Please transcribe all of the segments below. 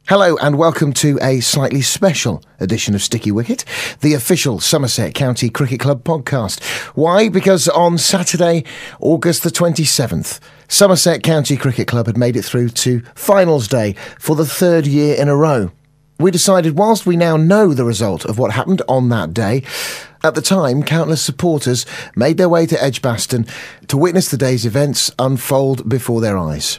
Hello and welcome to a slightly special edition of Sticky Wicket, the official Somerset County Cricket Club podcast. Why? Because on Saturday, August the 27th, Somerset County Cricket Club had made it through to finals day for the third year in a row. We decided, whilst we now know the result of what happened on that day, at the time, countless supporters made their way to Edgbaston to witness the day's events unfold before their eyes.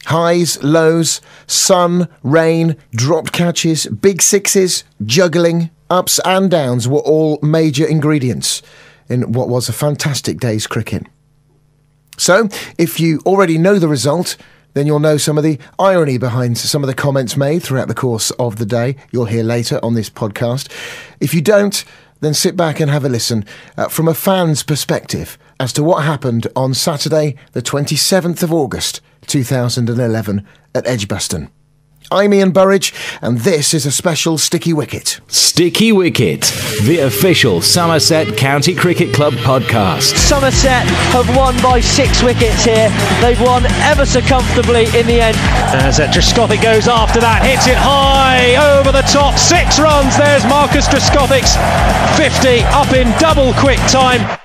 Highs, lows, sun, rain, dropped catches, big sixes, juggling, ups and downs were all major ingredients in what was a fantastic day's cricket. So, if you already know the result, then you'll know some of the irony behind some of the comments made throughout the course of the day. You'll hear later on this podcast. If you don't, then sit back and have a listen from a fan's perspective as to what happened on Saturday, the 27th of August, 2011 at Edgbaston. I'm Ian Burridge, and this is a special Sticky Wicket. Sticky Wicket, the official Somerset County Cricket Club podcast. Somerset have won by 6 wickets here. They've won ever so comfortably in the end. As Drskovic goes after that, hits it high over the top. 6 runs. There's Marcus Drskovic's 50 up in double quick time.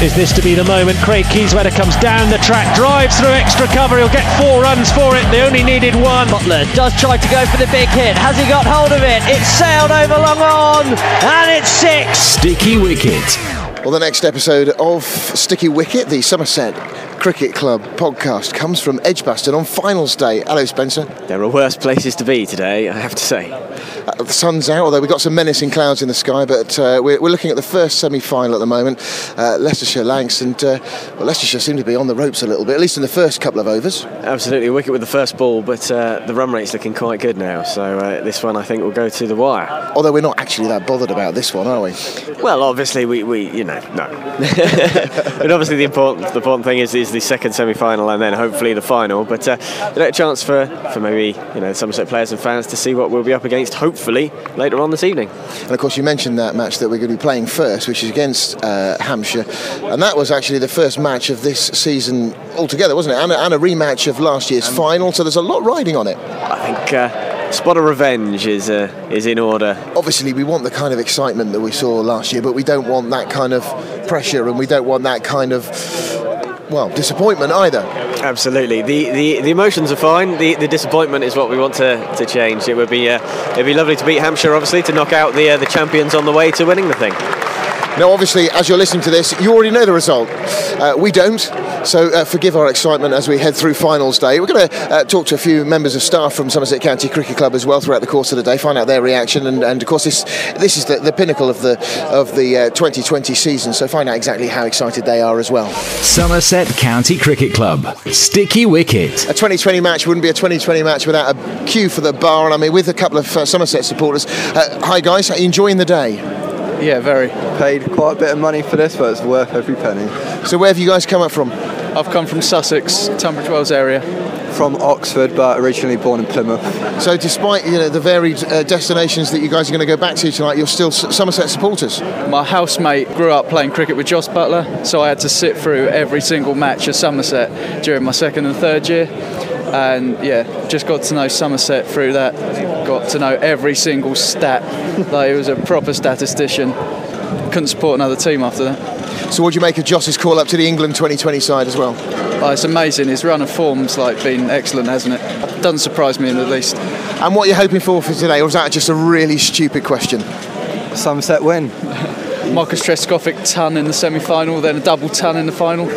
Is this to be the moment? Craig Kieswetter comes down the track, drives through extra cover. He'll get 4 runs for it. They only needed 1. Butler does try to go for the big hit. Has he got hold of it? It's sailed over long on, and it's 6. Sticky Wicket. Well, the next episode of Sticky Wicket, the Somerset Cricket Club podcast, comes from Edgbaston on finals day. Hello, Spencer. There are worse places to be today, I have to say. The sun's out, although we've got some menacing clouds in the sky, but we're looking at the first semi-final at the moment, Leicestershire-Lancs, and Leicestershire seem to be on the ropes a little bit, at least in the first couple of overs. Absolutely, a wicket with the first ball, but the run rate's looking quite good now, so this one I think will go to the wire. Although we're not actually that bothered about this one, are we? Well, obviously we no. But obviously the important thing is the second semi-final and then hopefully the final, but a chance for maybe the Somerset players and fans to see what we'll be up against hopefully later on this evening. And of course you mentioned that match that we're going to be playing first, which is against Hampshire, and that was actually the first match of this season altogether, wasn't it? And a rematch of last year's final, so there's a lot riding on it. I think spot of revenge is in order. Obviously we want the kind of excitement that we saw last year, but we don't want that kind of pressure, and we don't want that kind of disappointment either. Absolutely. The emotions are fine. The disappointment is what we want to change. It'd be lovely to beat Hampshire, obviously, to knock out the champions on the way to winning the thing. Now, obviously, as you're listening to this, you already know the result. We don't, so forgive our excitement as we head through finals day. We're going to talk to a few members of staff from Somerset County Cricket Club as well throughout the course of the day, find out their reaction, and of course this is the pinnacle of the 2020 season, so find out exactly how excited they are as well. Somerset County Cricket Club, Sticky Wicket. A 2020 match wouldn't be a 2020 match without a cue for the bar, and I mean with a couple of Somerset supporters. Hi guys, are you enjoying the day? Yeah, very. Paid quite a bit of money for this, but it's worth every penny. So where have you guys come up from? I've come from Sussex, Tunbridge Wells area. From Oxford, but originally born in Plymouth. So despite the varied destinations that you guys are going to go back to tonight, you're still Somerset supporters? My housemate grew up playing cricket with Joss Butler, so I had to sit through every single match of Somerset during my second and third year. And yeah, just got to know Somerset through that. Got to know every single stat. Like, he was a proper statistician. Couldn't support another team after that. So what do you make of Joss's call up to the England 2020 side as well? Oh, it's amazing. His run of form's been excellent, hasn't it? Doesn't surprise me in the least. And what are you hoping for today, or was that just a really stupid question? Somerset win. Marcus Drskovic ton in the semi-final, then a double ton in the final.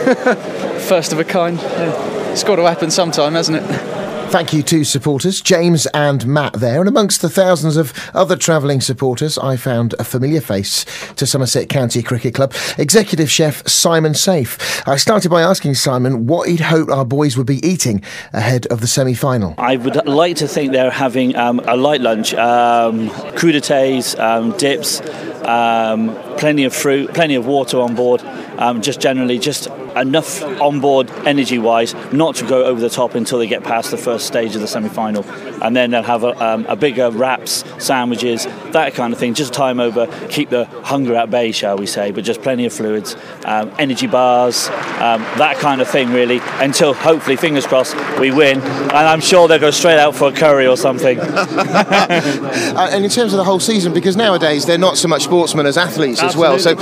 First of a kind. Yeah. It's got to happen sometime, hasn't it? Thank you to supporters, James and Matt there. And amongst the thousands of other travelling supporters, I found a familiar face to Somerset County Cricket Club, Executive Chef Simon Safe. I started by asking Simon what he'd hoped our boys would be eating ahead of the semi-final. I would like to think they're having a light lunch, crudités, dips, plenty of fruit, plenty of water on board, just generally just enough on board energy-wise not to go over the top until they get past the first stage of the semi-final, and then they'll have a bigger wraps, sandwiches, that kind of thing, just time over, keep the hunger at bay, shall we say, but just plenty of fluids, energy bars, that kind of thing really, until hopefully, fingers crossed, we win, and I'm sure they'll go straight out for a curry or something. And in terms of the whole season, because nowadays they're not so much sportsmen as athletes as well, so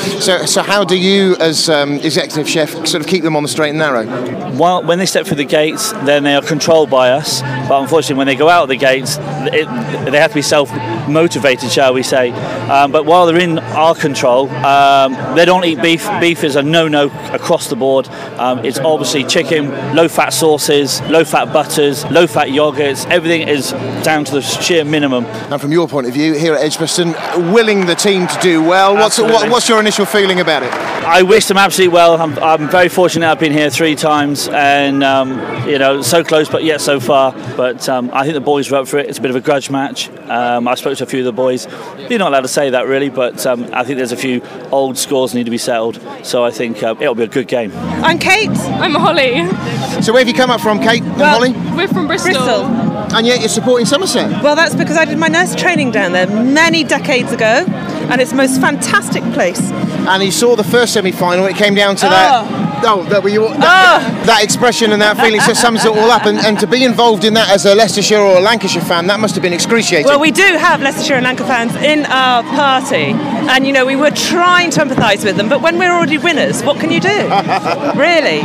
how do you as executive chef sort of keep them on the straight and narrow? Well, when they step through the gates, then they are controlled by us, but unfortunately when they go out the gates, they have to be self-motivated, shall we say, but while they're in our control, they don't eat beef. Beef is a no-no across the board. It's obviously chicken, low-fat sauces, low-fat butters, low-fat yogurts, everything is down to the sheer minimum. And from your point of view, here at Edgbaston, willing the team to do well, what's your initial feeling about it? I wish them absolutely well. I'm very fortunate I've been here 3 times and, so close but yet so far. But I think the boys are up for it. It's a bit of a grudge match. I spoke to a few of the boys. You're not allowed to say that really, but I think there's a few old scores need to be settled. So I think it'll be a good game. I'm Kate. I'm Holly. So where have you come up from, Kate and Holly? We're from Bristol. And yet you're supporting Somerset? Well, that's because I did my nurse training down there many decades ago, and it's the most fantastic place. And you saw the first semi-final, it came down to that expression and that feeling, so sums it all up, and to be involved in that as a Leicestershire or a Lancashire fan, that must have been excruciating. Well, we do have Leicestershire and Lancashire fans in our party, and we were trying to empathise with them, but when we're already winners, what can you do? Really,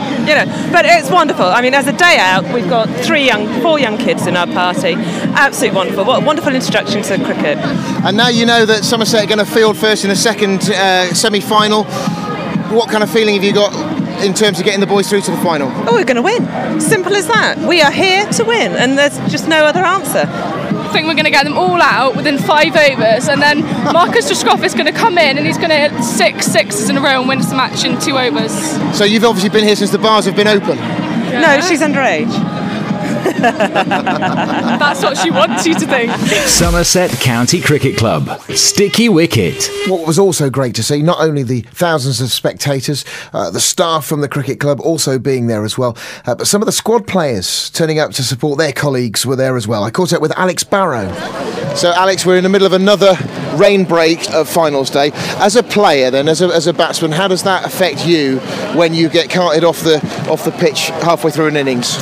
but it's wonderful. I mean, as a day out, we've got 4 young kids in our party. Absolutely wonderful. What a wonderful introduction to cricket. And now you know that Somerset are going to field first in the second semi-final. What kind of feeling have you got in terms of getting the boys through to the final? Oh, we're going to win. Simple as that. We are here to win, and there's just no other answer. I think we're going to get them all out within 5 overs, and then Marcus Driscoll is going to come in and he's going to hit 6 sixes in a row and win the match in 2 overs. So you've obviously been here since the bars have been open? Yeah. No, she's underage. That's what she wants you to think. Somerset County Cricket Club, Sticky Wicket. What was also great to see, not only the thousands of spectators, the staff from the cricket club also being there as well, but some of the squad players turning up to support their colleagues were there as well. I caught up with Alex Barrow. So Alex, we're in the middle of another rain break of finals day. As a player then, as a batsman, how does that affect you when you get carted off the pitch halfway through an innings?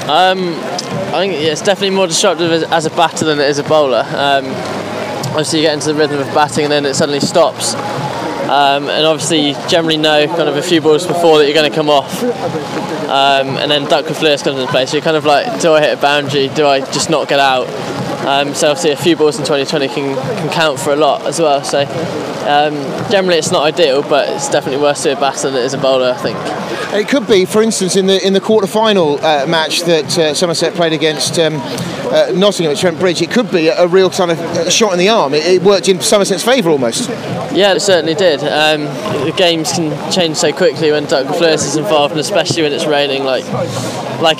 I think it's definitely more disruptive as a batter than it is a bowler. Obviously you get into the rhythm of batting and then it suddenly stops. And obviously you generally know kind of a few balls before that you're going to come off. And then duck with fleers comes into play. So you're kind of like, do I hit a boundary? Do I just not get out? So obviously a few balls in 2020 can count for a lot as well. So generally it's not ideal, but it's definitely worse to be a batter than it is a bowler, I think. It could be, for instance, in the quarter-final match that Somerset played against Nottingham at Trent Bridge, it could be a real kind of shot in the arm. It worked in Somerset's favour almost. Yeah, it certainly did. The games can change so quickly when duck with fleers is involved, and especially when it's raining like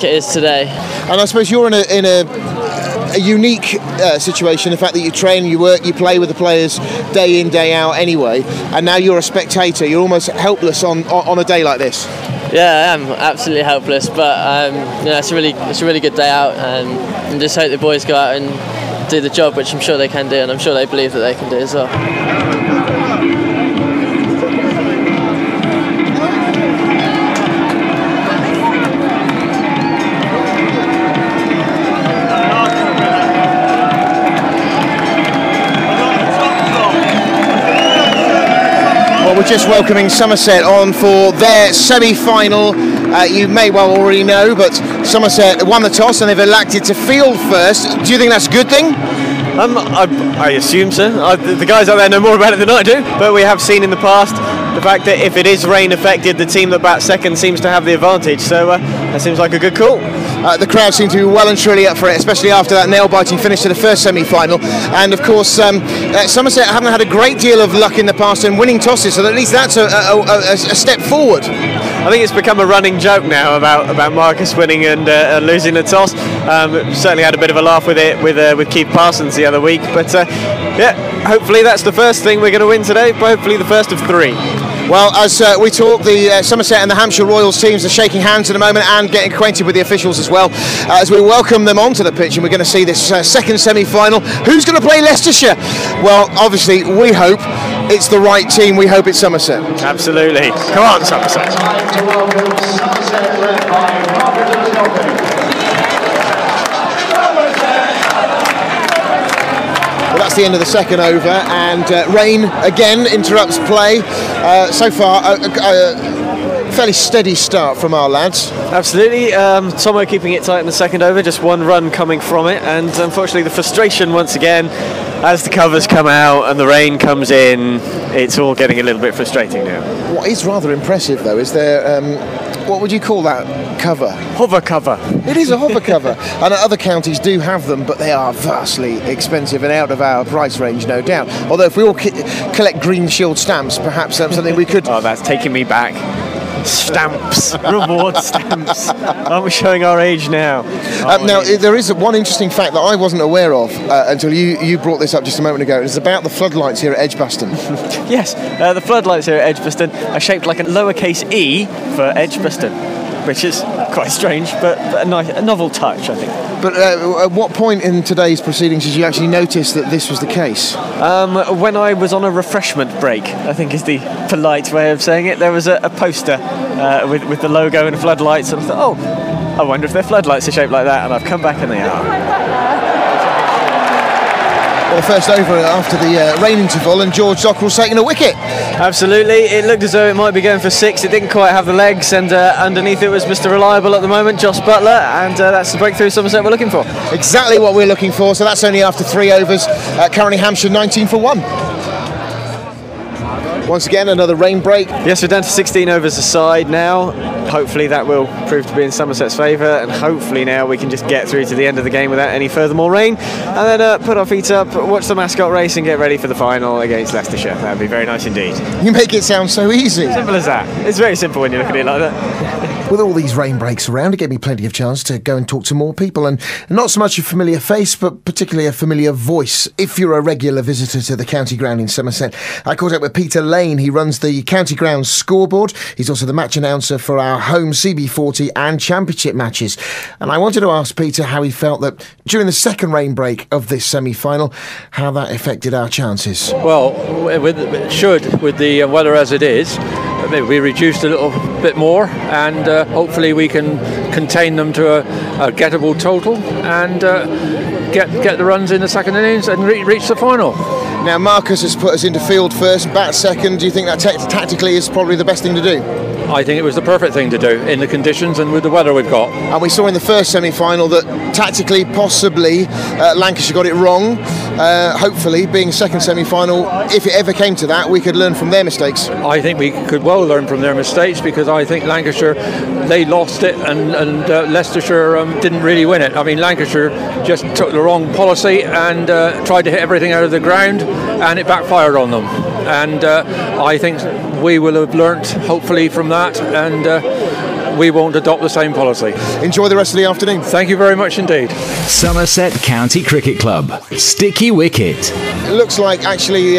it is today. And I suppose you're in a unique situation, the fact that you train, you work, you play with the players day in, day out anyway, and now you're a spectator. You're almost helpless on a day like this. Yeah, I am absolutely helpless, but it's a really good day out, and just hope the boys go out and do the job, which I'm sure they can do, and I'm sure they believe that they can do as well. We're just welcoming Somerset on for their semi-final. You may well already know, but Somerset won the toss and they've elected to field first. Do you think that's a good thing? I assume so. The guys out there know more about it than I do, but we have seen in the past the fact that if it is rain affected, the team that bats second seems to have the advantage, so that seems like a good call. The crowd seem to be well and truly up for it, especially after that nail-biting finish to the first semi-final. And of course, Somerset haven't had a great deal of luck in the past in winning tosses, so at least that's a step forward. I think it's become a running joke now about Marcus winning and losing the toss. Certainly had a bit of a laugh with it with Keith Parsons the other week, but hopefully that's the first thing we're going to win today, but hopefully the first of 3. Well, as we talk, the Somerset and the Hampshire Royals teams are shaking hands in a moment and getting acquainted with the officials as well, as we welcome them onto the pitch, and we're going to see this second semi-final. Who's going to play Leicestershire? Well, obviously, we hope it's the right team. We hope it's Somerset. Absolutely. Come on, Somerset. Well, that's the end of the second over, and rain again interrupts play. So far, a fairly steady start from our lads. Absolutely. Tomo keeping it tight in the second over, just one run coming from it, and unfortunately the frustration once again, as the covers come out and the rain comes in, it's all getting a little bit frustrating now. What is rather impressive, though, is there, what would you call that cover? Hover cover. It is a hover cover. And other counties do have them, but they are vastly expensive and out of our price range, no doubt. Although if we all collect Green Shield stamps, perhaps that's something we could... Oh, that's taking me back. Stamps, reward stamps. Aren't we showing our age now? Now, there is one interesting fact that I wasn't aware of until you brought this up just a moment ago. It's about the floodlights here at Edgbaston. Yes, the floodlights here at Edgbaston are shaped like a lowercase e for Edgbaston, which is quite strange, but a novel touch, I think. But at what point in today's proceedings did you actually notice that this was the case? When I was on a refreshment break, I think is the polite way of saying it. There was a poster with the logo and floodlights, and I thought, oh, I wonder if their floodlights are shaped like that, and I've come back and they are. Well, the first over after the rain interval, and George Dockrell's taking a wicket. Absolutely, it looked as though it might be going for 6. It didn't quite have the legs, and underneath it was Mr. Reliable at the moment, Josh Butler, and that's the breakthrough Somerset we're looking for. Exactly what we're looking for, so that's only after 3 overs. Currently Hampshire 19 for 1. Once again, another rain break. Yes, we're down to 16 overs aside now. Hopefully that will prove to be in Somerset's favour, and hopefully now we can just get through to the end of the game without any furthermore rain, and then put our feet up, watch the mascot race and get ready for the final against Leicestershire. That would be very nice indeed. You make it sound so easy. Simple as that. It's very simple when you look at it like that. With all these rain breaks around, it gave me plenty of chance to go and talk to more people, and not so much a familiar face, but particularly a familiar voice. If you're a regular visitor to the county ground in Somerset, I caught up with Peter Lane. He runs the county ground scoreboard. He's also the match announcer for our home CB40 and championship matches. And I wanted to ask Peter how he felt that during the second rain break of this semi-final, how that affected our chances. Well, it should, with the weather as it is. Maybe we reduced a little bit more, and hopefully we can contain them to a gettable total and get the runs in the second innings and reach the final. Now Marcus has put us into field first, bat second. Do you think that tactically is probably the best thing to do? I think it was the perfect thing to do in the conditions and with the weather we've got. And we saw in the first semi-final that tactically, possibly, Lancashire got it wrong. Hopefully, being second semi-final, if it ever came to that, we could learn from their mistakes. I think we could well learn from their mistakes, because I think Lancashire, they lost it, and Leicestershire didn't really win it. I mean, Lancashire just took the wrong policy and tried to hit everything out of the ground, and it backfired on them. And I think we will have learnt, hopefully, from that, and we won't adopt the same policy. Enjoy the rest of the afternoon. Thank you very much indeed. Somerset County Cricket Club. Sticky wicket. It looks like actually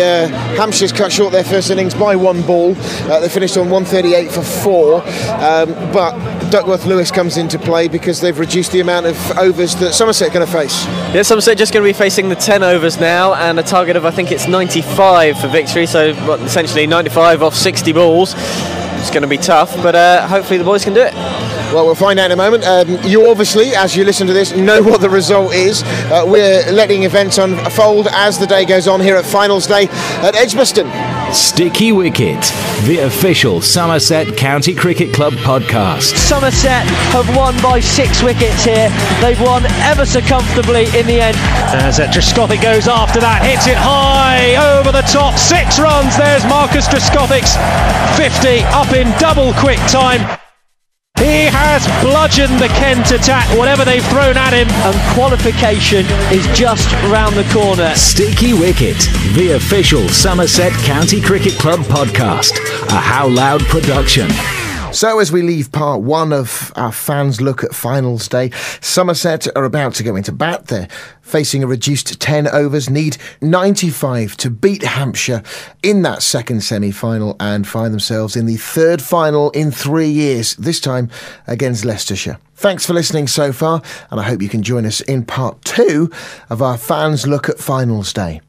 Hampshire's cut short their first innings by 1 ball. They finished on 138 for 4, but Duckworth Lewis comes into play because they've reduced the amount of overs that Somerset are going to face. Yeah, Somerset just going to be facing the 10 overs now, and a target of, I think it's 95 for victory, so essentially 95 off 60 balls. It's going to be tough, but hopefully the boys can do it. Well, we'll find out in a moment. You obviously, as you listen to this, know what the result is. We're letting events unfold as the day goes on here at Finals Day at Edgbaston. Sticky Wicket, the official Somerset County Cricket Club podcast. Somerset have won by 6 wickets here. They've won ever so comfortably in the end. As Draskovich goes after that, hits it high over the top, 6 runs. There's Marcus Draskovich's 50 up in double quick time. He has bludgeoned the Kent attack, whatever they've thrown at him. And qualification is just round the corner. Sticky Wicket, the official Somerset County Cricket Club podcast. A How Loud production. So as we leave part one of our fans' look at finals day, Somerset are about to go into bat. They're facing a reduced 10 overs, need 95 to beat Hampshire in that second semi-final and find themselves in the third final in 3 years, this time against Leicestershire. Thanks for listening so far, and I hope you can join us in part two of our fans' look at finals day.